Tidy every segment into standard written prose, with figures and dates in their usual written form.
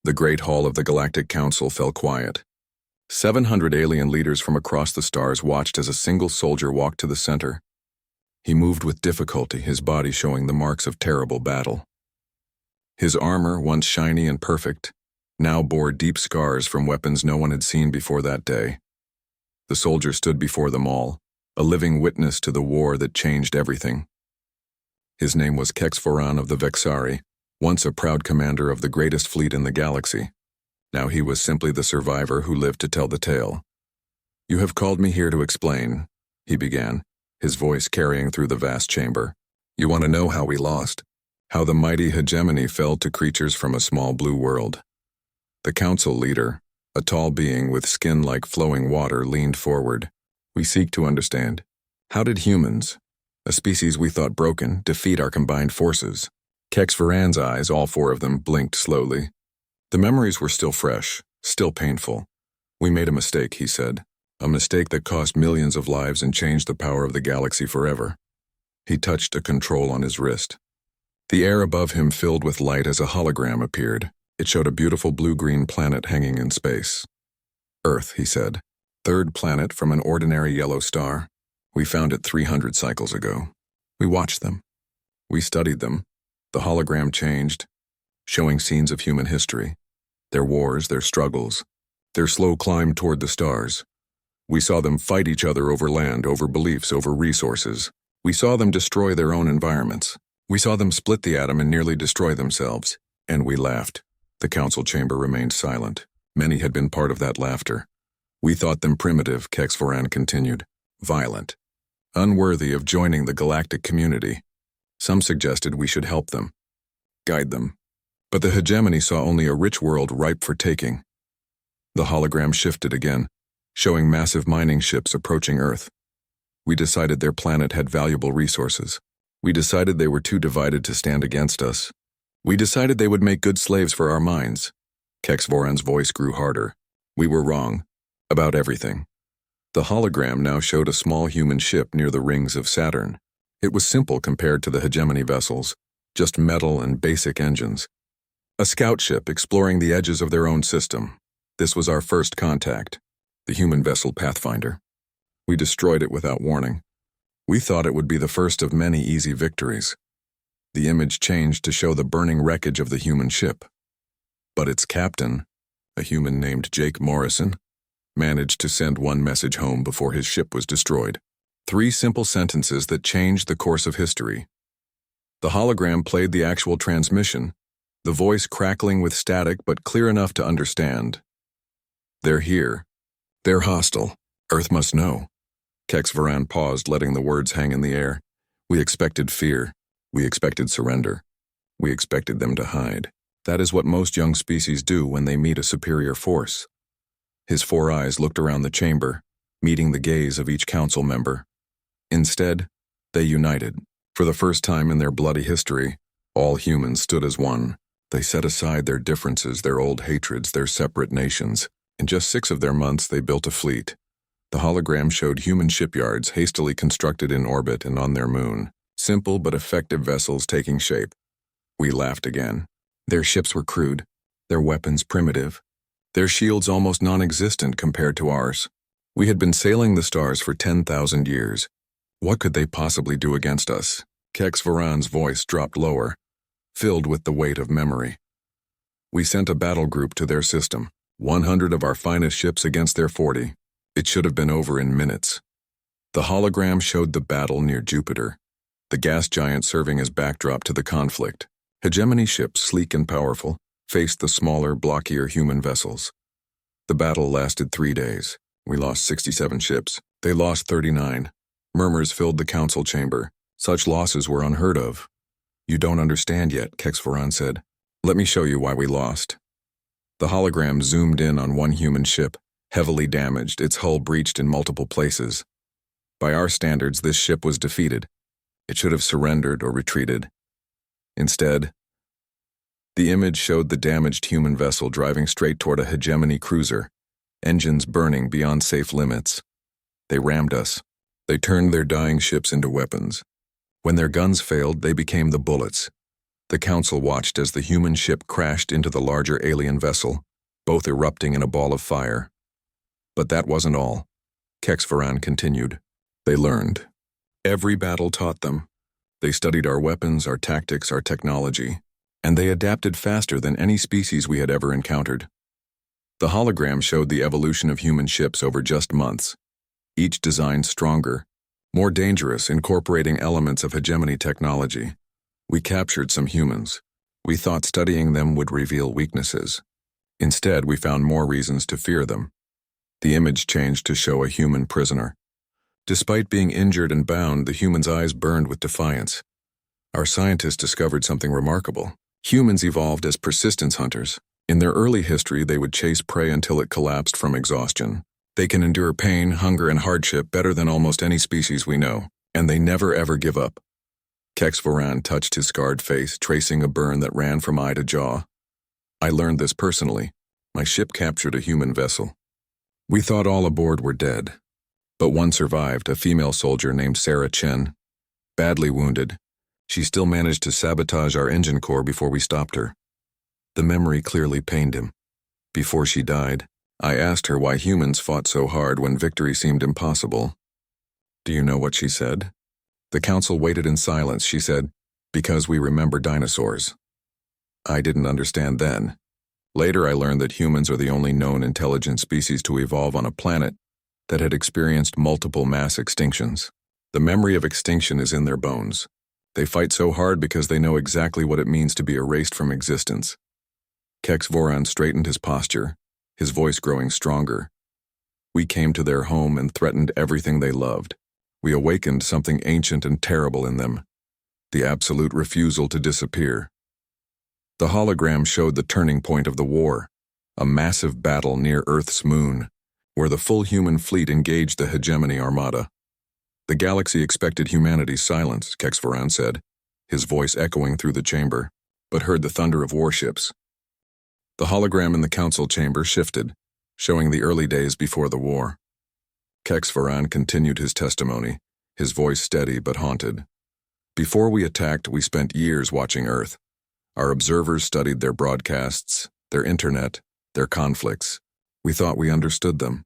The great hall of the Galactic Council fell quiet. 700 alien leaders from across the stars watched as a single soldier walked to the center. He moved with difficulty, his body showing the marks of terrible battle. His armor, once shiny and perfect, now bore deep scars from weapons no one had seen before that day. The soldier stood before them all, a living witness to the war that changed everything. His name was Kexvoran of the Vexari, once a proud commander of the greatest fleet in the galaxy. Now he was simply the survivor who lived to tell the tale. "You have called me here to explain," he began, his voice carrying through the vast chamber. "You want to know how we lost, how the mighty hegemony fell to creatures from a small blue world." The council leader, a tall being with skin like flowing water, leaned forward. "We seek to understand. How did humans, a species we thought broken, defeat our combined forces?" Kexvoran's eyes, all four of them, blinked slowly. The memories were still fresh, still painful. "We made a mistake," he said. "A mistake that cost millions of lives and changed the power of the galaxy forever." He touched a control on his wrist. The air above him filled with light as a hologram appeared. It showed a beautiful blue-green planet hanging in space. "Earth," he said. "Third planet from an ordinary yellow star. We found it 300 cycles ago. We watched them. We studied them. The hologram changed, showing scenes of human history. Their wars, their struggles, their slow climb toward the stars. We saw them fight each other over land, over beliefs, over resources. We saw them destroy their own environments. We saw them split the atom and nearly destroy themselves. And we laughed." The council chamber remained silent. Many had been part of that laughter. "We thought them primitive," Kexvoran continued. "Violent. Unworthy of joining the galactic community. Some suggested we should help them, guide them. But the hegemony saw only a rich world ripe for taking." The hologram shifted again, showing massive mining ships approaching Earth. "We decided their planet had valuable resources. We decided they were too divided to stand against us. We decided they would make good slaves for our minds." Kexvoran's voice grew harder. "We were wrong. About everything." The hologram now showed a small human ship near the rings of Saturn. It was simple compared to the hegemony vessels, just metal and basic engines. A scout ship exploring the edges of their own system. This was our first contact, the human vessel Pathfinder. We destroyed it without warning. We thought it would be the first of many easy victories. The image changed to show the burning wreckage of the human ship. But its captain, a human named Jake Morrison, managed to send one message home before his ship was destroyed. 3 simple sentences that changed the course of history. The hologram played the actual transmission, the voice crackling with static but clear enough to understand. "They're here. They're hostile. Earth must know." Kexvoran paused, letting the words hang in the air. "We expected fear. We expected surrender. We expected them to hide. That is what most young species do when they meet a superior force." His 4 eyes looked around the chamber, meeting the gaze of each council member. Instead, they united. For the first time in their bloody history, all humans stood as one. They set aside their differences, their old hatreds, their separate nations. In just 6 of their months, they built a fleet. The hologram showed human shipyards hastily constructed in orbit and on their moon. Simple but effective vessels taking shape. We laughed again. Their ships were crude, their weapons primitive, their shields almost non-existent compared to ours. We had been sailing the stars for 10,000 years. What could they possibly do against us? Kexvoran's voice dropped lower, filled with the weight of memory. "We sent a battle group to their system, 100 of our finest ships against their 40. It should have been over in minutes." The hologram showed the battle near Jupiter, the gas giant serving as backdrop to the conflict. Hegemony ships, sleek and powerful, faced the smaller, blockier human vessels. The battle lasted 3 days. We lost 67 ships. They lost 39. Murmurs filled the council chamber. Such losses were unheard of. "You don't understand yet," Kexvoran said. "Let me show you why we lost." The hologram zoomed in on one human ship, heavily damaged, its hull breached in multiple places. By our standards, this ship was defeated. It should have surrendered or retreated. Instead, the image showed the damaged human vessel driving straight toward a hegemony cruiser, engines burning beyond safe limits. They rammed us. They turned their dying ships into weapons. When their guns failed, they became the bullets. The council watched as the human ship crashed into the larger alien vessel, both erupting in a ball of fire. But that wasn't all. Kexvaran continued. They learned. Every battle taught them. They studied our weapons, our tactics, our technology, and they adapted faster than any species we had ever encountered. The hologram showed the evolution of human ships over just months, each designed stronger, more dangerous, incorporating elements of hegemony technology. We captured some humans. We thought studying them would reveal weaknesses. Instead, we found more reasons to fear them. The image changed to show a human prisoner. Despite being injured and bound, the human's eyes burned with defiance. Our scientists discovered something remarkable. Humans evolved as persistence hunters. In their early history, they would chase prey until it collapsed from exhaustion. They can endure pain, hunger, and hardship better than almost any species we know, and they never ever give up. Kexvaran touched his scarred face, tracing a burn that ran from eye to jaw. I learned this personally. My ship captured a human vessel. We thought all aboard were dead. But one survived, a female soldier named Sarah Chen. Badly wounded, she still managed to sabotage our engine core before we stopped her. The memory clearly pained him. Before she died, I asked her why humans fought so hard when victory seemed impossible. Do you know what she said? The council waited in silence. She said, "Because we remember dinosaurs." I didn't understand then. Later I learned that humans are the only known intelligent species to evolve on a planet that had experienced multiple mass extinctions. The memory of extinction is in their bones. They fight so hard because they know exactly what it means to be erased from existence. Kexvaran straightened his posture, his voice growing stronger. We came to their home and threatened everything they loved. We awakened something ancient and terrible in them, the absolute refusal to disappear. The hologram showed the turning point of the war, a massive battle near Earth's moon, where the full human fleet engaged the hegemony armada. The galaxy expected humanity's silence, Kexvaran said, his voice echoing through the chamber, but heard the thunder of warships. The hologram in the council chamber shifted, showing the early days before the war. Kexvaran continued his testimony, his voice steady but haunted. Before we attacked, we spent years watching Earth. Our observers studied their broadcasts, their internet, their conflicts. We thought we understood them.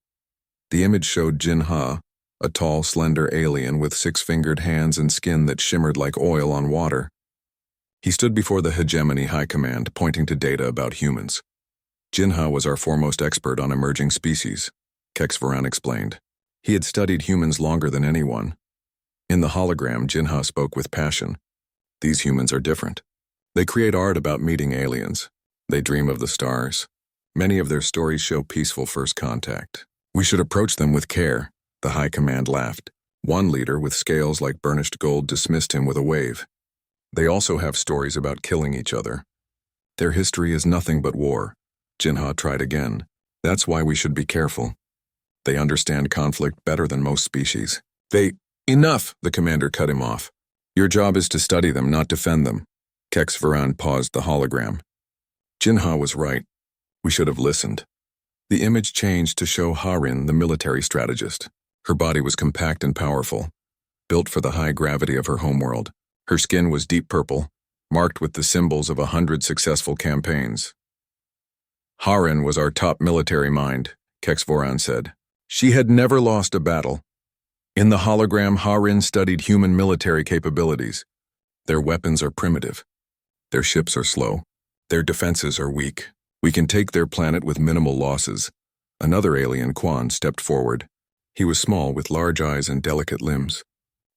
The image showed Jin Ha, a tall, slender alien with six-fingered hands and skin that shimmered like oil on water. He stood before the hegemony high command, pointing to data about humans. Jin Ha was our foremost expert on emerging species, Kexvaran explained. He had studied humans longer than anyone. In the hologram, Jin Ha spoke with passion. These humans are different. They create art about meeting aliens. They dream of the stars. Many of their stories show peaceful first contact. We should approach them with care, the high command laughed. One leader with scales like burnished gold dismissed him with a wave. They also have stories about killing each other. Their history is nothing but war. Jinha tried again. That's why we should be careful. They understand conflict better than most species. Enough, the commander cut him off. Your job is to study them, not defend them. Kexvaran paused the hologram. Jinha was right. We should have listened. The image changed to show Harin, the military strategist. Her body was compact and powerful, built for the high gravity of her homeworld. Her skin was deep purple, marked with the symbols of 100 successful campaigns. Harin was our top military mind, Kexvaran said. She had never lost a battle. In the hologram, Harin studied human military capabilities. Their weapons are primitive. Their ships are slow. Their defenses are weak. We can take their planet with minimal losses. Another alien, Quan, stepped forward. He was small, with large eyes and delicate limbs.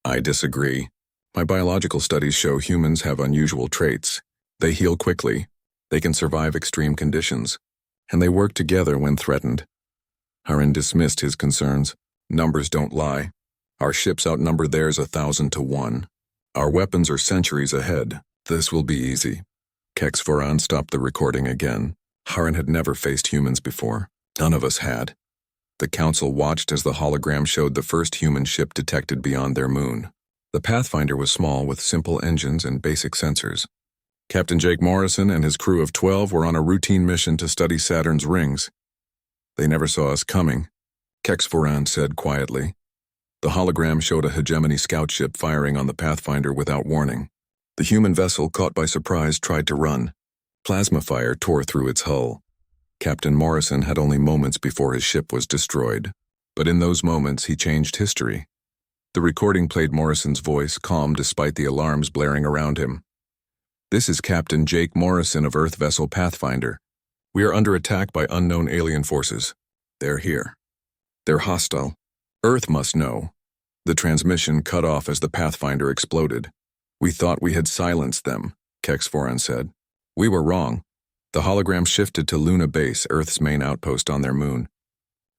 I disagree. My biological studies show humans have unusual traits. They heal quickly. They can survive extreme conditions. And they work together when threatened. Harin dismissed his concerns. Numbers don't lie. Our ships outnumber theirs 1,000 to 1. Our weapons are centuries ahead. This will be easy. Kexvaran stopped the recording again. Harin had never faced humans before. None of us had. The council watched as the hologram showed the first human ship detected beyond their moon. The Pathfinder was small with simple engines and basic sensors. Captain Jake Morrison and his crew of 12 were on a routine mission to study Saturn's rings. They never saw us coming, Kexvaran said quietly. The hologram showed a hegemony scout ship firing on the Pathfinder without warning. The human vessel, caught by surprise, tried to run. Plasma fire tore through its hull. Captain Morrison had only moments before his ship was destroyed. But in those moments, he changed history. The recording played Morrison's voice, calm despite the alarms blaring around him. "This is Captain Jake Morrison of Earth Vessel Pathfinder. We are under attack by unknown alien forces. They're here. They're hostile. Earth must know." The transmission cut off as the Pathfinder exploded. "We thought we had silenced them," Kexvoran said. "We were wrong." The hologram shifted to Luna Base, Earth's main outpost on their moon.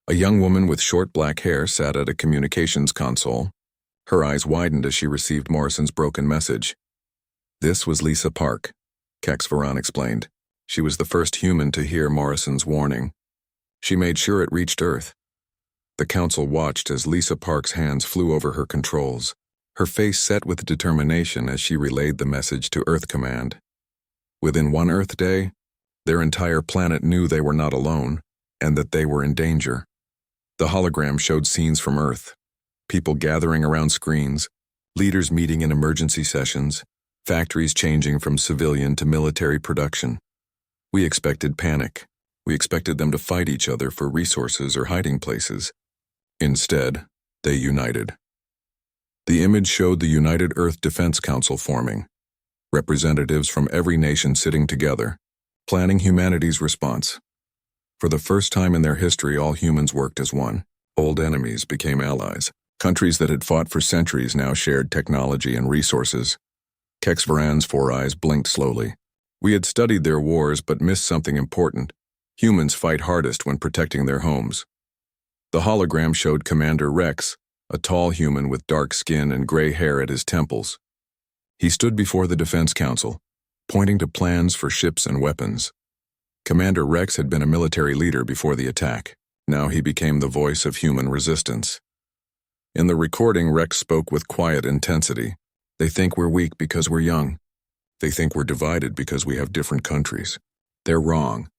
A young woman with short black hair sat at a communications console. Her eyes widened as she received Morrison's broken message. This was Lisa Park, Kexvoran explained. She was the first human to hear Morrison's warning. She made sure it reached Earth. The council watched as Lisa Park's hands flew over her controls, her face set with determination as she relayed the message to Earth Command. Within one Earth day, their entire planet knew they were not alone, and that they were in danger. The hologram showed scenes from Earth, people gathering around screens, leaders meeting in emergency sessions, factories changing from civilian to military production. We expected panic. We expected them to fight each other for resources or hiding places. Instead, they united. The image showed the United Earth Defense Council forming, representatives from every nation sitting together, planning humanity's response. For the first time in their history, all humans worked as one. Old enemies became allies. Countries that had fought for centuries now shared technology and resources. Kexvoran's 4 eyes blinked slowly. We had studied their wars but missed something important. Humans fight hardest when protecting their homes. The hologram showed Commander Rex, a tall human with dark skin and gray hair at his temples. He stood before the Defense Council, pointing to plans for ships and weapons. Commander Rex had been a military leader before the attack. Now he became the voice of human resistance. In the recording, Rex spoke with quiet intensity. "They think we're weak because we're young. They think we're divided because we have different countries. They're wrong.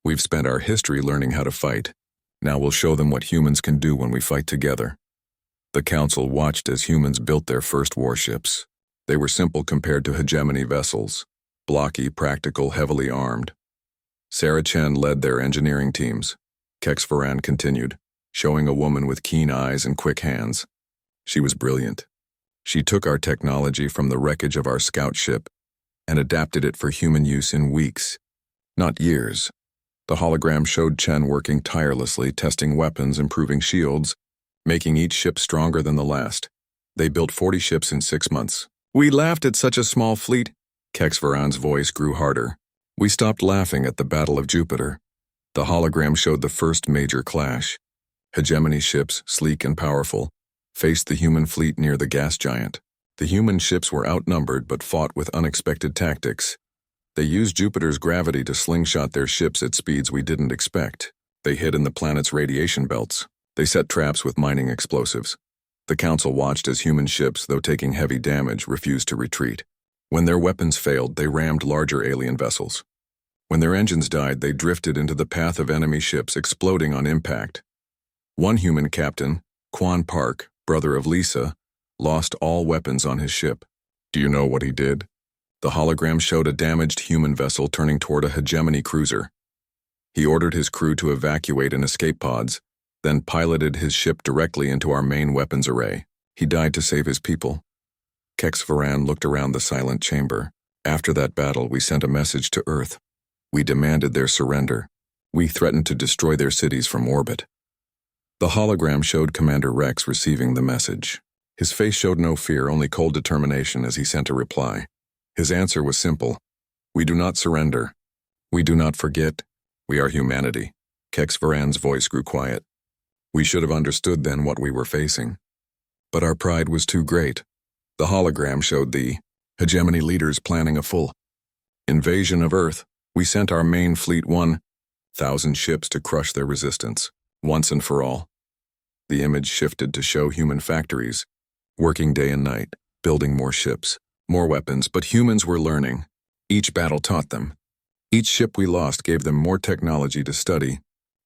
We've spent our history learning how to fight. Now we'll show them what humans can do when we fight together." The council watched as humans built their first warships. They were simple compared to hegemony vessels, blocky, practical, heavily armed. Sarah Chen led their engineering teams. Kexvoran continued, showing a woman with keen eyes and quick hands. She was brilliant. She took our technology from the wreckage of our scout ship and adapted it for human use in weeks, not years. The hologram showed Chen working tirelessly, testing weapons, improving shields, making each ship stronger than the last. They built 40 ships in 6 months. "We laughed at such a small fleet." Kexvoran's voice grew harder. "We stopped laughing at the Battle of Jupiter." The hologram showed the first major clash. Hegemony ships, sleek and powerful, faced the human fleet near the gas giant. The human ships were outnumbered but fought with unexpected tactics. They used Jupiter's gravity to slingshot their ships at speeds we didn't expect. They hid in the planet's radiation belts. They set traps with mining explosives. The council watched as human ships, though taking heavy damage, refused to retreat. When their weapons failed, they rammed larger alien vessels. When their engines died, they drifted into the path of enemy ships, exploding on impact. One human captain, Quan Park, brother of Lisa, lost all weapons on his ship. Do you know what he did? The hologram showed a damaged human vessel turning toward a hegemony cruiser. He ordered his crew to evacuate in escape pods, then piloted his ship directly into our main weapons array. He died to save his people. Kexvoran looked around the silent chamber. After that battle, we sent a message to Earth. We demanded their surrender. We threatened to destroy their cities from orbit. The hologram showed Commander Rex receiving the message. His face showed no fear, only cold determination as he sent a reply. His answer was simple. "We do not surrender. We do not forget. We are humanity." Kexvoran's voice grew quiet. We should have understood then what we were facing. But our pride was too great. The hologram showed the hegemony leaders planning a full invasion of Earth. We sent our main fleet 1,000 ships to crush their resistance, once and for all. The image shifted to show human factories, working day and night, building more ships, more weapons, but humans were learning. Each battle taught them. Each ship we lost gave them more technology to study.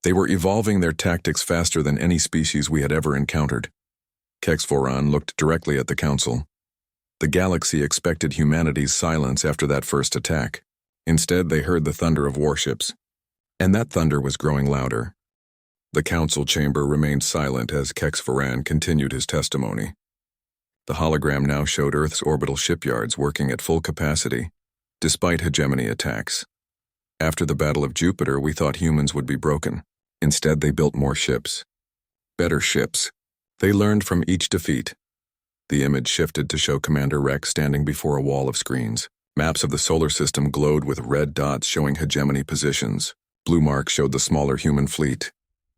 They were evolving their tactics faster than any species we had ever encountered. Kexvoran looked directly at the council. The galaxy expected humanity's silence after that first attack. Instead, they heard the thunder of warships. And that thunder was growing louder. The council chamber remained silent as Kex Varan continued his testimony. The hologram now showed Earth's orbital shipyards working at full capacity, despite hegemony attacks. After the Battle of Jupiter, we thought humans would be broken. Instead, they built more ships. Better ships. They learned from each defeat. The image shifted to show Commander Rex standing before a wall of screens. Maps of the solar system glowed with red dots showing hegemony positions. Blue marks showed the smaller human fleet.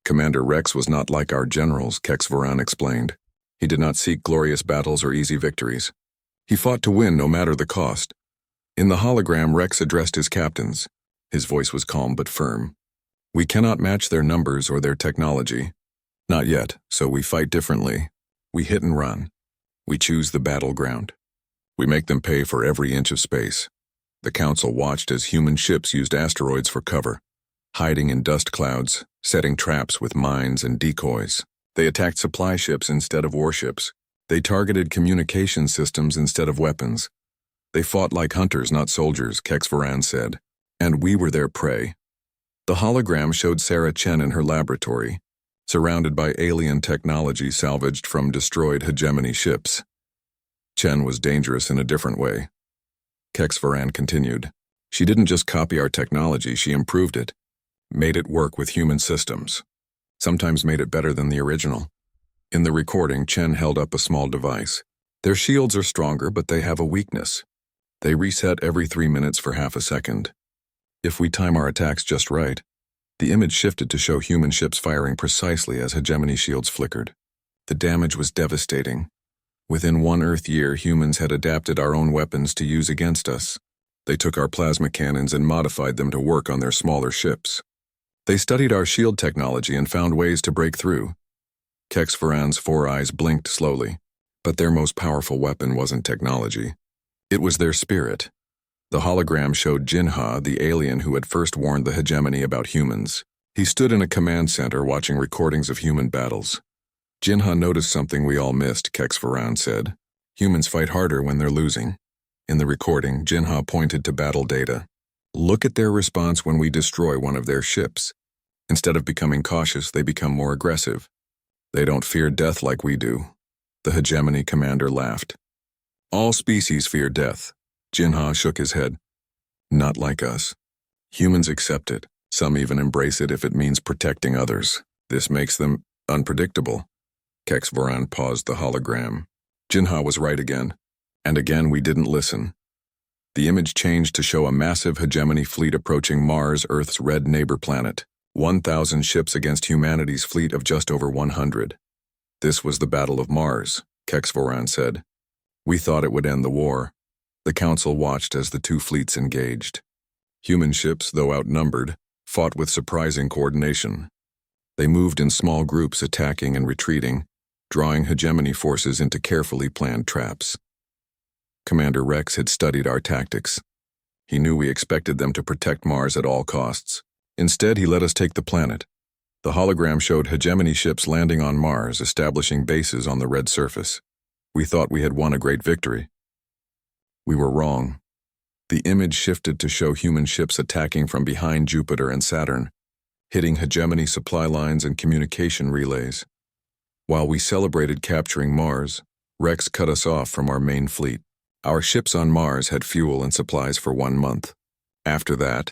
Commander Rex was not like our generals, Kex Varan explained. He did not seek glorious battles or easy victories. He fought to win no matter the cost. In the hologram, Rex addressed his captains. His voice was calm but firm. We cannot match their numbers or their technology. Not yet, so we fight differently. We hit and run. We choose the battleground. We make them pay for every inch of space. The council watched as human ships used asteroids for cover, hiding in dust clouds, setting traps with mines and decoys. They attacked supply ships instead of warships. They targeted communication systems instead of weapons. They fought like hunters, not soldiers, Kex Varan said. And we were their prey. The hologram showed Sarah Chen in her laboratory, surrounded by alien technology salvaged from destroyed hegemony ships. Chen was dangerous in a different way. Kex Varan continued. She didn't just copy our technology, she improved it, made it work with human systems, sometimes made it better than the original. In the recording, Chen held up a small device. Their shields are stronger, but they have a weakness. They reset every 3 minutes for half a second. If we time our attacks just right, the image shifted to show human ships firing precisely as hegemony shields flickered. The damage was devastating. Within 1 Earth year, humans had adapted our own weapons to use against us. They took our plasma cannons and modified them to work on their smaller ships. They studied our shield technology and found ways to break through. Kex Varan's 4 eyes blinked slowly, but their most powerful weapon wasn't technology. It was their spirit. The hologram showed Jinha, the alien who had first warned the hegemony about humans. He stood in a command center watching recordings of human battles. Jinha noticed something we all missed, Kex Varan said. Humans fight harder when they're losing. In the recording, Jinha pointed to battle data. Look at their response when we destroy one of their ships. Instead of becoming cautious, they become more aggressive. They don't fear death like we do. The hegemony commander laughed. All species fear death. Jinha shook his head. Not like us. Humans accept it. Some even embrace it if it means protecting others. This makes them unpredictable. Kex Varan paused the hologram. Jinha was right again. And again we didn't listen. The image changed to show a massive hegemony fleet approaching Mars, Earth's red neighbor planet. 1,000 ships against humanity's fleet of just over 100. This was the Battle of Mars, Kex Varan said. We thought it would end the war. The council watched as the 2 fleets engaged. Human ships, though outnumbered, fought with surprising coordination. They moved in small groups, attacking and retreating, drawing hegemony forces into carefully planned traps. Commander Rex had studied our tactics. He knew we expected them to protect Mars at all costs. Instead, he let us take the planet. The hologram showed hegemony ships landing on Mars, establishing bases on the red surface. We thought we had won a great victory. We were wrong. The image shifted to show human ships attacking from behind Jupiter and Saturn, hitting hegemony supply lines and communication relays. While we celebrated capturing Mars, Rex cut us off from our main fleet. Our ships on Mars had fuel and supplies for 1 month. After that,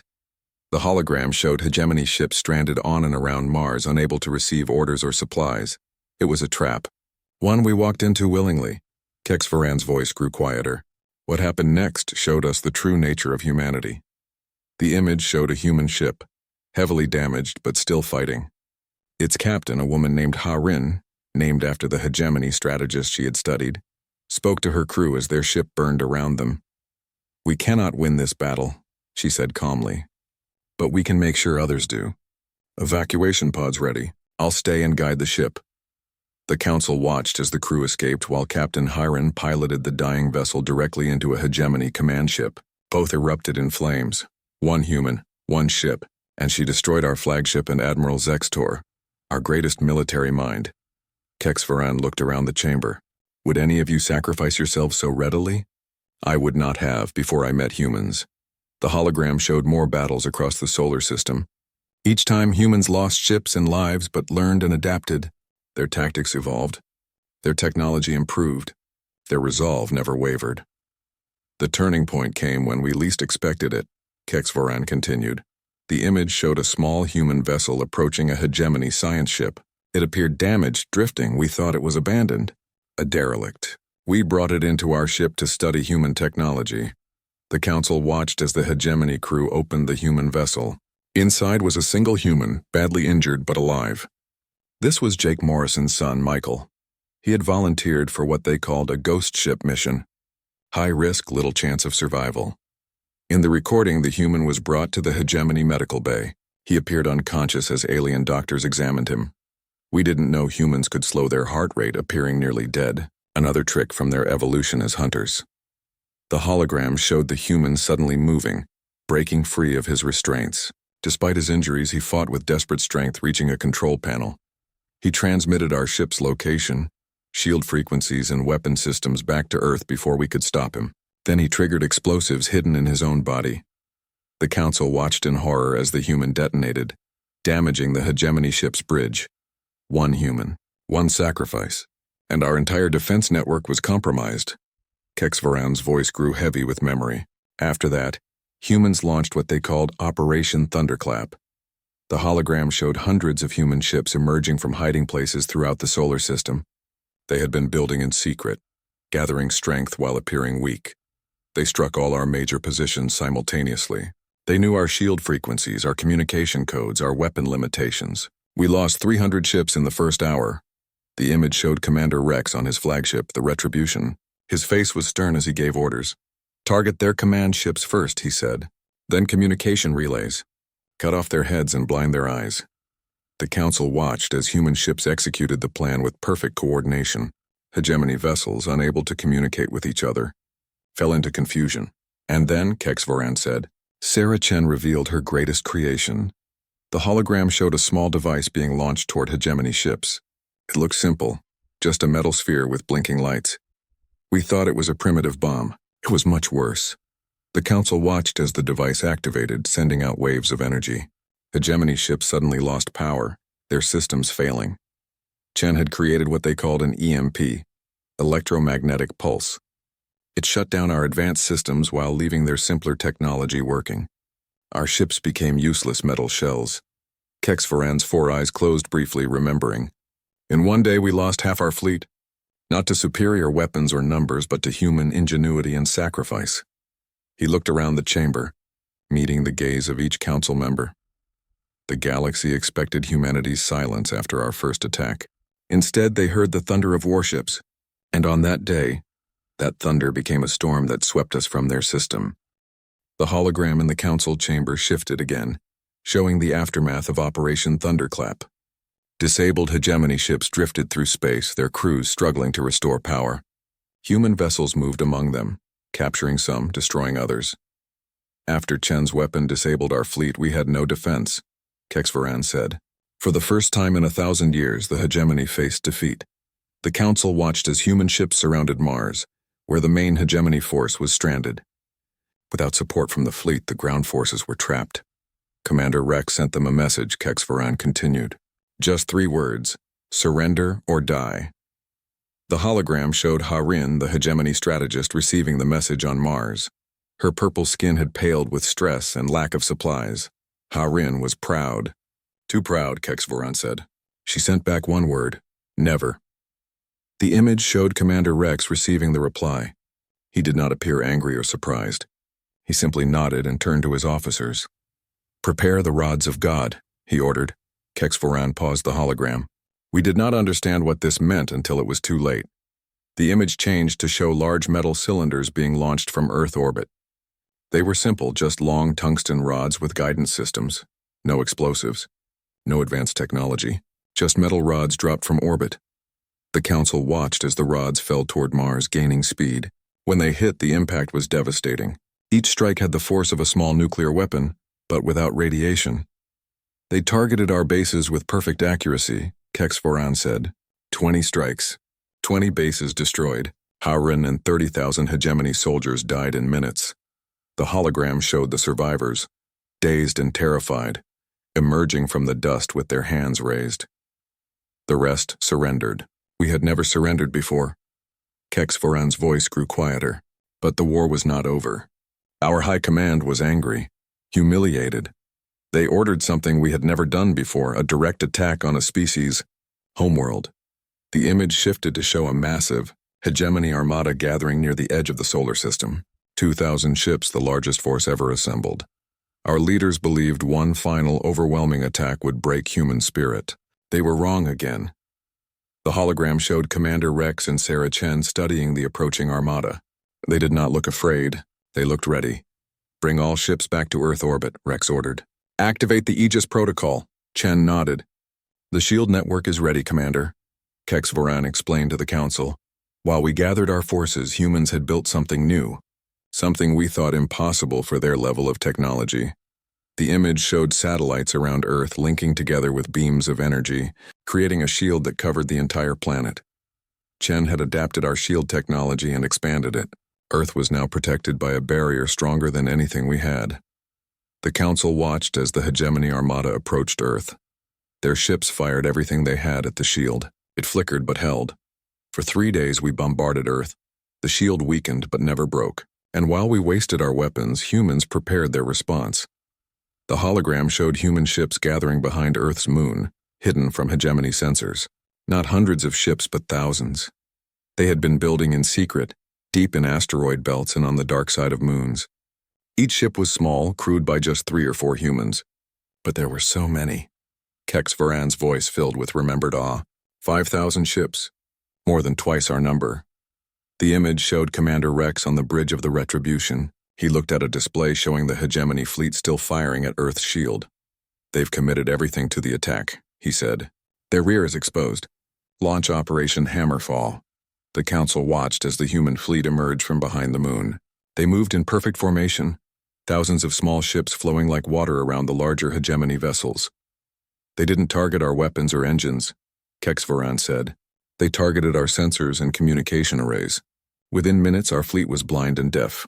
the hologram showed hegemony ships stranded on and around Mars, unable to receive orders or supplies. It was a trap. One we walked into willingly. Kex Varan's voice grew quieter. What happened next showed us the true nature of humanity. The image showed a human ship, heavily damaged but still fighting. Its captain, a woman named Ha-Rin, named after the hegemony strategist she had studied, spoke to her crew as their ship burned around them. We cannot win this battle, she said calmly, but we can make sure others do. Evacuation pods ready. I'll stay and guide the ship. The council watched as the crew escaped while Captain Ha-Rin piloted the dying vessel directly into a hegemony command ship. Both erupted in flames. 1 human, 1 ship, and she destroyed our flagship and Admiral Zextor, our greatest military mind. Kex Varan looked around the chamber. Would any of you sacrifice yourselves so readily? I would not have before I met humans. The hologram showed more battles across the solar system. Each time humans lost ships and lives but learned and adapted. Their tactics evolved. Their technology improved. Their resolve never wavered. The turning point came when we least expected it, HFY continued. The image showed a small human vessel approaching a hegemony science ship. It appeared damaged, drifting. We thought it was abandoned. A derelict. We brought it into our ship to study human technology. The council watched as the hegemony crew opened the human vessel. Inside was a single human, badly injured but alive. This was Jake Morrison's son, Michael. He had volunteered for what they called a ghost ship mission. High risk, little chance of survival. In the recording, the human was brought to the hegemony medical bay. He appeared unconscious as alien doctors examined him. We didn't know humans could slow their heart rate, appearing nearly dead, another trick from their evolution as hunters. The hologram showed the human suddenly moving, breaking free of his restraints. Despite his injuries, he fought with desperate strength, reaching a control panel. He transmitted our ship's location, shield frequencies, and weapon systems back to Earth before we could stop him. Then he triggered explosives hidden in his own body. The council watched in horror as the human detonated, damaging the hegemony ship's bridge. One human, one sacrifice, and our entire defense network was compromised. HFY's voice grew heavy with memory. After that, humans launched what they called Operation Thunderclap. The hologram showed hundreds of human ships emerging from hiding places throughout the solar system. They had been building in secret, gathering strength while appearing weak. They struck all our major positions simultaneously. They knew our shield frequencies, our communication codes, our weapon limitations. We lost 300 ships in the first hour. The image showed Commander Rex on his flagship, the Retribution. His face was stern as he gave orders. Target their command ships first, he said. Then communication relays. Cut off their heads and blind their eyes. The council watched as human ships executed the plan with perfect coordination. Hegemony vessels, unable to communicate with each other, fell into confusion. And then, HFY said, Sarah Chen revealed her greatest creation. The hologram showed a small device being launched toward hegemony ships. It looked simple, just a metal sphere with blinking lights. We thought it was a primitive bomb. It was much worse. The council watched as the device activated, sending out waves of energy. Hegemony ships suddenly lost power, their systems failing. Chen had created what they called an EMP, electromagnetic pulse. It shut down our advanced systems while leaving their simpler technology working. Our ships became useless metal shells. HFY's 4 eyes closed briefly, remembering. In one day we lost half our fleet, not to superior weapons or numbers, but to human ingenuity and sacrifice. He looked around the chamber, meeting the gaze of each council member. The galaxy expected humanity's silence after our first attack. Instead, they heard the thunder of warships, and on that day, that thunder became a storm that swept us from their system. The hologram in the council chamber shifted again, showing the aftermath of Operation Thunderclap. Disabled hegemony ships drifted through space, their crews struggling to restore power. Human vessels moved among them, capturing some, destroying others. After Chen's weapon disabled our fleet, we had no defense, HFY said. For the first time in 1,000 years, the hegemony faced defeat. The council watched as human ships surrounded Mars, where the main hegemony force was stranded. Without support from the fleet, the ground forces were trapped. Commander Rex sent them a message, HFY continued. Just 3 words: surrender or die. The hologram showed Harin, the hegemony strategist, receiving the message on Mars. Her purple skin had paled with stress and lack of supplies. Harin was proud. Too proud, HFY said. She sent back one word: never. The image showed Commander Rex receiving the reply. He did not appear angry or surprised. He simply nodded and turned to his officers. Prepare the rods of God, he ordered. HFY paused the hologram. We did not understand what this meant until it was too late. The image changed to show large metal cylinders being launched from Earth orbit. They were simple, just long tungsten rods with guidance systems. No explosives. No advanced technology. Just metal rods dropped from orbit. The council watched as the rods fell toward Mars, gaining speed. When they hit, the impact was devastating. Each strike had the force of a small nuclear weapon, but without radiation. They targeted our bases with perfect accuracy, HFY said. 20 strikes. 20 bases destroyed. Howren and 30,000 hegemony soldiers died in minutes. The hologram showed the survivors, dazed and terrified, emerging from the dust with their hands raised. The rest surrendered. We had never surrendered before. Kex Voran's voice grew quieter, but the war was not over. Our high command was angry, humiliated. They ordered something we had never done before, a direct attack on a species' homeworld. The image shifted to show a massive hegemony armada gathering near the edge of the solar system. 2,000 ships, the largest force ever assembled. Our leaders believed one final, overwhelming attack would break human spirit. They were wrong again. The hologram showed Commander Rex and Sarah Chen studying the approaching armada. They did not look afraid. They looked ready. "Bring all ships back to Earth orbit," Rex ordered. "Activate the Aegis protocol." Chen nodded. "The shield network is ready, Commander," Kex Voran explained to the Council. While we gathered our forces, humans had built something new, something we thought impossible for their level of technology. The image showed satellites around Earth linking together with beams of energy, creating a shield that covered the entire planet. Chen had adapted our shield technology and expanded it. Earth was now protected by a barrier stronger than anything we had. The Council watched as the hegemony armada approached Earth. Their ships fired everything they had at the shield. It flickered but held. For 3 days we bombarded Earth. The shield weakened but never broke. And while we wasted our weapons, humans prepared their response. The hologram showed human ships gathering behind Earth's moon, hidden from hegemony sensors. Not hundreds of ships, but thousands. They had been building in secret, deep in asteroid belts and on the dark side of moons. Each ship was small, crewed by just 3 or 4 humans. But there were so many. Kex Voran's voice filled with remembered awe. 5,000 ships, more than twice our number. The image showed Commander Rex on the bridge of the Retribution. He looked at a display showing the hegemony fleet still firing at Earth's shield. "They've committed everything to the attack," he said. "Their rear is exposed. Launch Operation Hammerfall." The Council watched as the human fleet emerged from behind the moon. They moved in perfect formation, thousands of small ships flowing like water around the larger hegemony vessels. "They didn't target our weapons or engines," Kex Voran said. "They targeted our sensors and communication arrays. Within minutes, our fleet was blind and deaf."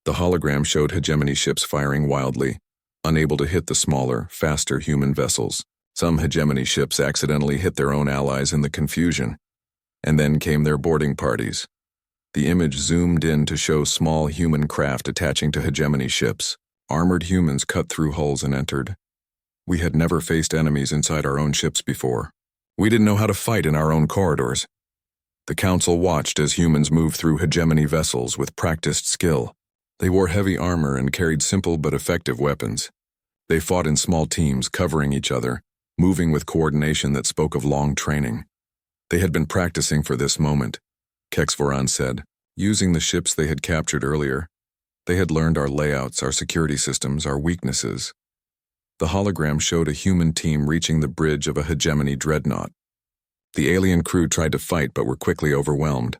The hologram showed hegemony ships firing wildly, unable to hit the smaller, faster human vessels. Some hegemony ships accidentally hit their own allies in the confusion. And then came their boarding parties. The image zoomed in to show small human craft attaching to hegemony ships. Armored humans cut through hulls and entered. We had never faced enemies inside our own ships before. We didn't know how to fight in our own corridors. The Council watched as humans moved through hegemony vessels with practiced skill. They wore heavy armor and carried simple but effective weapons. They fought in small teams, covering each other, moving with coordination that spoke of long training. They had been practicing for this moment, Kex Voran said, using the ships they had captured earlier. They had learned our layouts, our security systems, our weaknesses. The hologram showed a human team reaching the bridge of a hegemony dreadnought. The alien crew tried to fight but were quickly overwhelmed.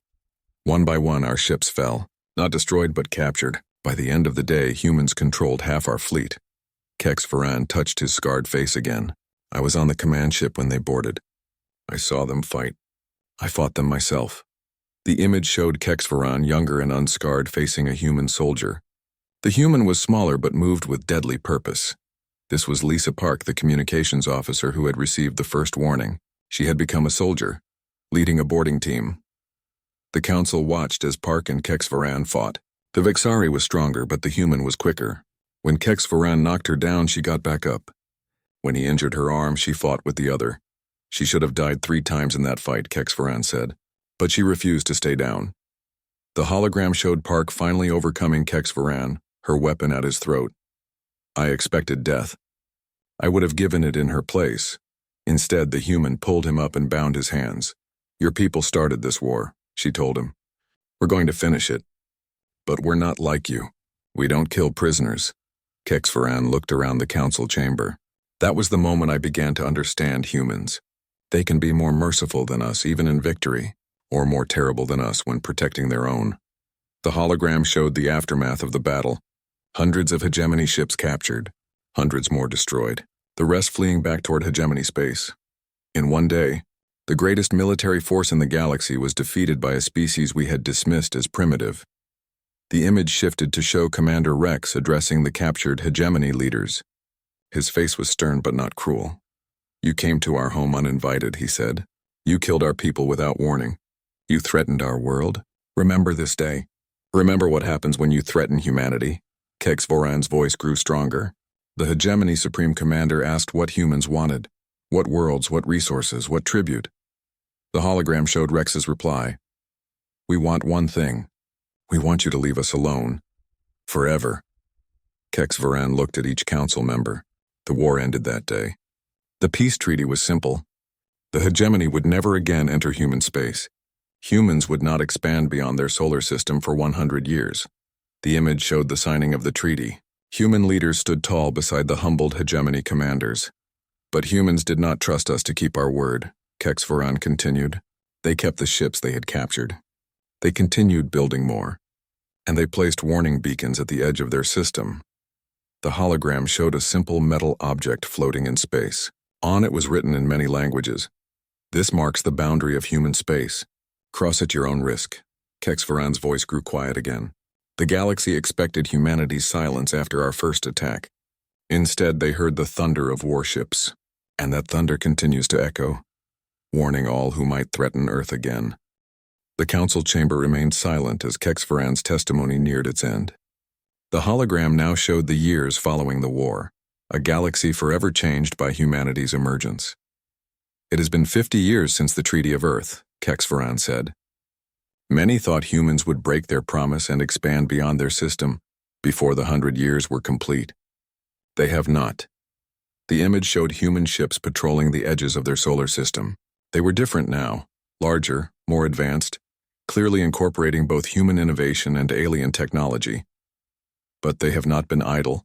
One by one, our ships fell. Not destroyed, but captured. By the end of the day, humans controlled half our fleet. Kex Voran touched his scarred face again. "I was on the command ship when they boarded. I saw them fight. I fought them myself." The image showed Kex Voran, younger and unscarred, facing a human soldier. The human was smaller but moved with deadly purpose. This was Lisa Park, the communications officer who had received the first warning. She had become a soldier, leading a boarding team. The Council watched as Park and Kex Voran fought. The Vexari was stronger, but the human was quicker. When Kex Voran knocked her down, she got back up. When he injured her arm, she fought with the other. "She should have died 3 times in that fight," Kex Voran said. But she refused to stay down. The hologram showed Park finally overcoming Kex Voran, her weapon at his throat. "I expected death. I would have given it in her place." Instead, the human pulled him up and bound his hands. "Your people started this war," she told him. "We're going to finish it. But we're not like you. We don't kill prisoners." Kex Voran looked around the Council chamber. "That was the moment I began to understand humans. They can be more merciful than us even in victory, or more terrible than us when protecting their own." The hologram showed the aftermath of the battle. Hundreds of hegemony ships captured, hundreds more destroyed, the rest fleeing back toward hegemony space. In one day, The greatest military force in the galaxy was defeated by a species we had dismissed as primitive. The image shifted to show Commander Rex addressing the captured hegemony leaders. His face was stern but not cruel. "You came to our home uninvited," he said. "You killed our people without warning. You threatened our world. Remember this day. Remember what happens when you threaten humanity." Kex Voran's voice grew stronger. The hegemony supreme commander asked what humans wanted. What worlds, what resources, what tribute? The hologram showed Rex's reply. "We want one thing. We want you to leave us alone. Forever." Kex Voran looked at each council member. The war ended that day. The peace treaty was simple. The hegemony would never again enter human space. Humans would not expand beyond their solar system for 100 years. The image showed the signing of the treaty. Human leaders stood tall beside the humbled hegemony commanders. "But humans did not trust us to keep our word," Kex Voran continued. "They kept the ships they had captured. They continued building more. And they placed warning beacons at the edge of their system." The hologram showed a simple metal object floating in space. On it was written in many languages. "This marks the boundary of human space. Cross at your own risk." Kex Voran's voice grew quiet again. The galaxy expected humanity's silence after our first attack. Instead, they heard the thunder of warships. And that thunder continues to echo, warning all who might threaten Earth again. The council chamber remained silent as Kex Voran's testimony neared its end. The hologram now showed the years following the war, a galaxy forever changed by humanity's emergence. "It has been 50 years since the Treaty of Earth," Kex Voran said. "Many thought humans would break their promise and expand beyond their system before the 100 years were complete. They have not." The image showed human ships patrolling the edges of their solar system. They were different now, larger, more advanced, clearly incorporating both human innovation and alien technology. "But they have not been idle,"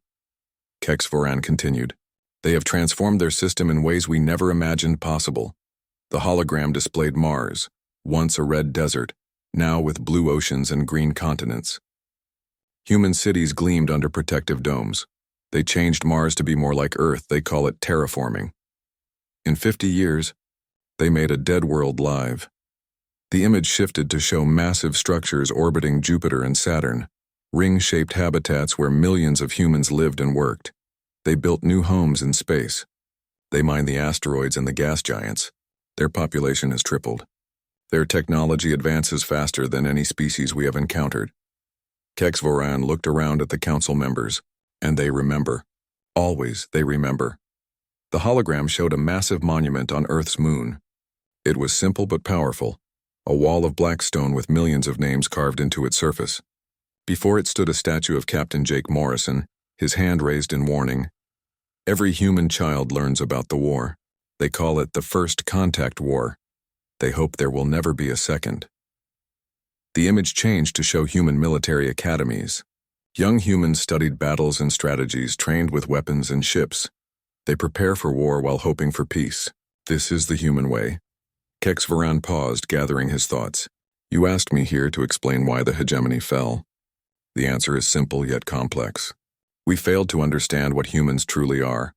Kex Voran continued. "They have transformed their system in ways we never imagined possible." The hologram displayed Mars, once a red desert, now with blue oceans and green continents. Human cities gleamed under protective domes. They changed Mars to be more like Earth. They call it terraforming. In 50 years, they made a dead world live. The image shifted to show massive structures orbiting Jupiter and Saturn, ring-shaped habitats where millions of humans lived and worked. They built new homes in space. They mined the asteroids and the gas giants. Their population has tripled. Their technology advances faster than any species we have encountered. Kex Voran looked around at the council members. And they remember. Always they remember. The hologram showed a massive monument on Earth's moon. It was simple but powerful, a wall of black stone with millions of names carved into its surface. Before it stood a statue of Captain Jake Morrison, his hand raised in warning. Every human child learns about the war. They call it the First Contact War. They hope there will never be a second. The image changed to show human military academies. Young humans studied battles and strategies, trained with weapons and ships. They prepare for war while hoping for peace. This is the human way. Kex Voran paused, gathering his thoughts. "You asked me here to explain why the hegemony fell. The answer is simple yet complex. We failed to understand what humans truly are."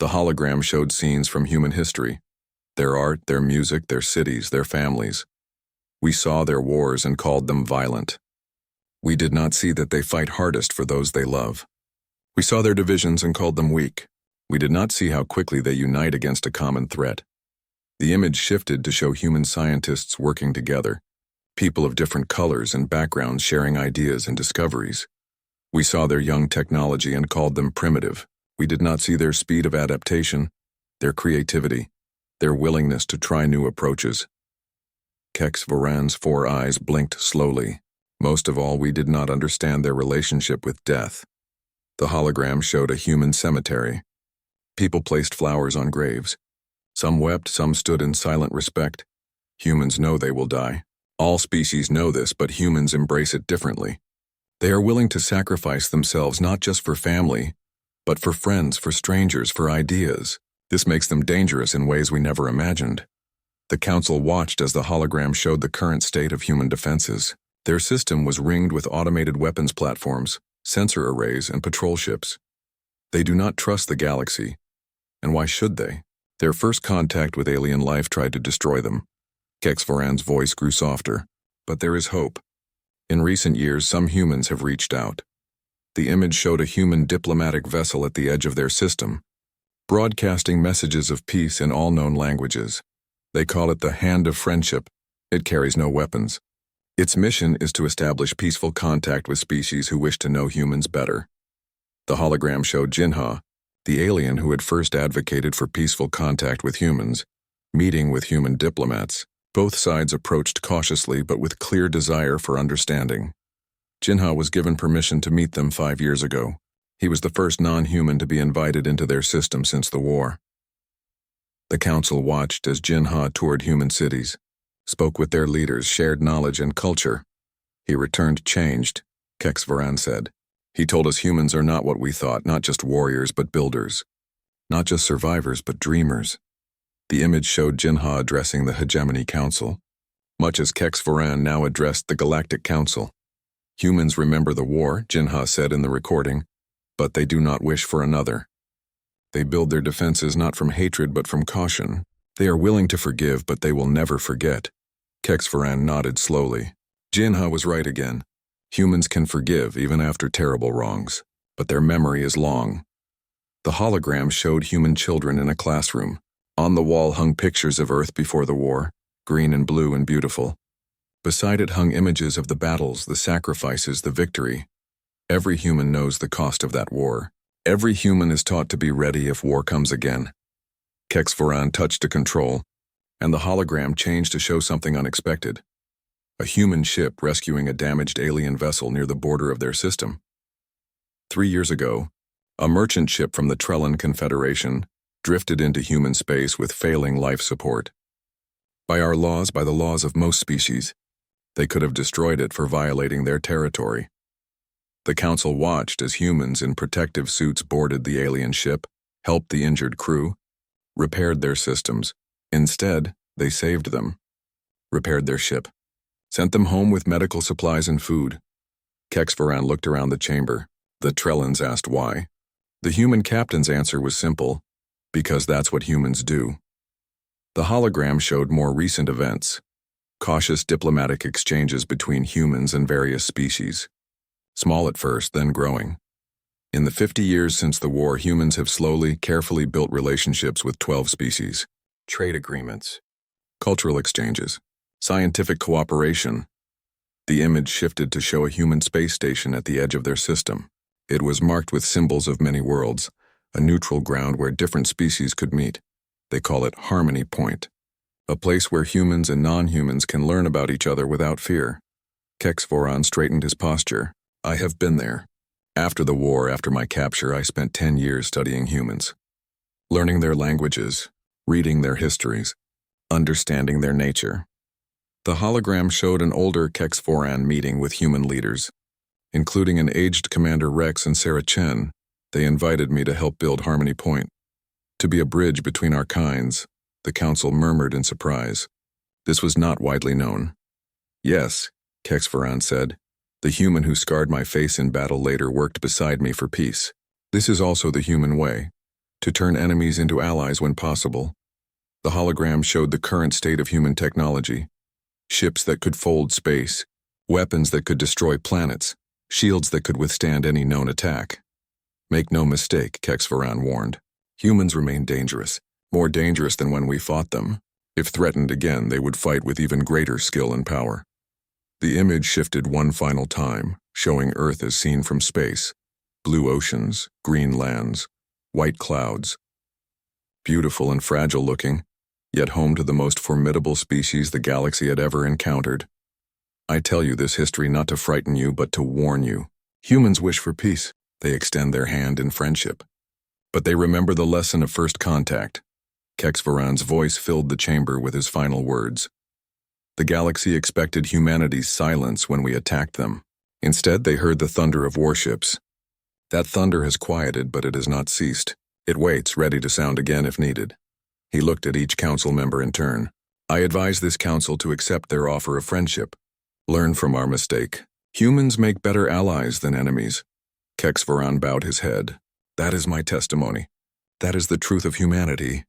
The hologram showed scenes from human history. Their art, their music, their cities, their families. We saw their wars and called them violent. We did not see that they fight hardest for those they love. We saw their divisions and called them weak. We did not see how quickly they unite against a common threat. The image shifted to show human scientists working together, people of different colors and backgrounds sharing ideas and discoveries. We saw their young technology and called them primitive. We did not see their speed of adaptation, their creativity, their willingness to try new approaches. Kex Voran's 4 eyes blinked slowly. Most of all, we did not understand their relationship with death. The hologram showed a human cemetery. People placed flowers on graves. Some wept, some stood in silent respect. Humans know they will die. All species know this, but humans embrace it differently. They are willing to sacrifice themselves not just for family, but for friends, for strangers, for ideas. This makes them dangerous in ways we never imagined. The council watched as the hologram showed the current state of human defenses. Their system was ringed with automated weapons platforms, sensor arrays, and patrol ships. They do not trust the galaxy. And why should they? Their first contact with alien life tried to destroy them. Kexvoran's voice grew softer. But there is hope. In recent years, some humans have reached out. The image showed a human diplomatic vessel at the edge of their system, broadcasting messages of peace in all known languages. They call it the Hand of Friendship. It carries no weapons. Its mission is to establish peaceful contact with species who wish to know humans better. The hologram showed Jinha, the alien who had first advocated for peaceful contact with humans, meeting with human diplomats. Both sides approached cautiously but with clear desire for understanding. Jinha was given permission to meet them 5 years ago. He was the first non-human to be invited into their system since the war. The council watched as Jinha toured human cities, spoke with their leaders, shared knowledge and culture. He returned changed, Kexvoran said. He told us humans are not what we thought, not just warriors but builders. Not just survivors but dreamers. The image showed Jinha addressing the Hegemony Council, much as Kexvoran now addressed the Galactic Council. Humans remember the war, Jinha said in the recording, but they do not wish for another. They build their defenses not from hatred but from caution. They are willing to forgive, but they will never forget. Kexvoran nodded slowly. Jinha was right again. Humans can forgive even after terrible wrongs, but their memory is long. The hologram showed human children in a classroom. On the wall hung pictures of Earth before the war, green and blue and beautiful. Beside it hung images of the battles, the sacrifices, the victory. Every human knows the cost of that war. Every human is taught to be ready if war comes again. Kexvoran touched a control, and the hologram changed to show something unexpected. A human ship rescuing a damaged alien vessel near the border of their system. 3 years ago, a merchant ship from the Trellan Confederation drifted into human space with failing life support. By our laws, by the laws of most species, they could have destroyed it for violating their territory. The council watched as humans in protective suits boarded the alien ship, helped the injured crew, repaired their systems. Instead, they saved them, repaired their ship, sent them home with medical supplies and food. Kexvoran looked around the chamber. The Trellans asked why. The human captain's answer was simple: because that's what humans do. The hologram showed more recent events, cautious diplomatic exchanges between humans and various species. Small at first, then growing. In the 50 years since the war, humans have slowly, carefully built relationships with 12 species. Trade agreements, cultural exchanges, scientific cooperation. The image shifted to show a human space station at the edge of their system. It was marked with symbols of many worlds, a neutral ground where different species could meet. They call it Harmony Point, a place where humans and non-humans can learn about each other without fear. Kexvoran straightened his posture. I have been there. After the war, after my capture, I spent 10 years studying humans, learning their languages, reading their histories, understanding their nature. The hologram showed an older Kexvoran meeting with human leaders, including an aged Commander Rex and Sarah Chen. They invited me to help build Harmony Point, to be a bridge between our kinds. The council murmured in surprise. This was not widely known. Yes, Kexvoran said. The human who scarred my face in battle later worked beside me for peace. This is also the human way, to turn enemies into allies when possible. The hologram showed the current state of human technology. Ships that could fold space, weapons that could destroy planets, shields that could withstand any known attack. Make no mistake, Kexvoran warned. Humans remain dangerous, more dangerous than when we fought them. If threatened again, they would fight with even greater skill and power. The image shifted one final time, showing Earth as seen from space. Blue oceans, green lands, white clouds. Beautiful and fragile looking, yet home to the most formidable species the galaxy had ever encountered. I tell you this history not to frighten you, but to warn you. Humans wish for peace. They extend their hand in friendship. But they remember the lesson of first contact. Kexvoran's voice filled the chamber with his final words. The galaxy expected humanity's silence when we attacked them. Instead, they heard the thunder of warships. That thunder has quieted, but it has not ceased. It waits, ready to sound again if needed. He looked at each council member in turn. I advise this council to accept their offer of friendship. Learn from our mistake. Humans make better allies than enemies. Kexvoran bowed his head. That is my testimony. That is the truth of humanity.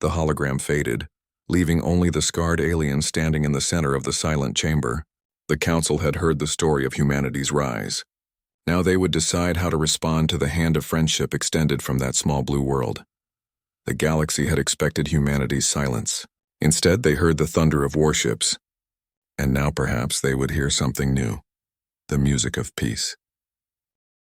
The hologram faded, leaving only the scarred alien standing in the center of the silent chamber. The council had heard the story of humanity's rise. Now they would decide how to respond to the hand of friendship extended from that small blue world. The galaxy had expected humanity's silence. Instead, they heard the thunder of warships. And now perhaps they would hear something new, the music of peace.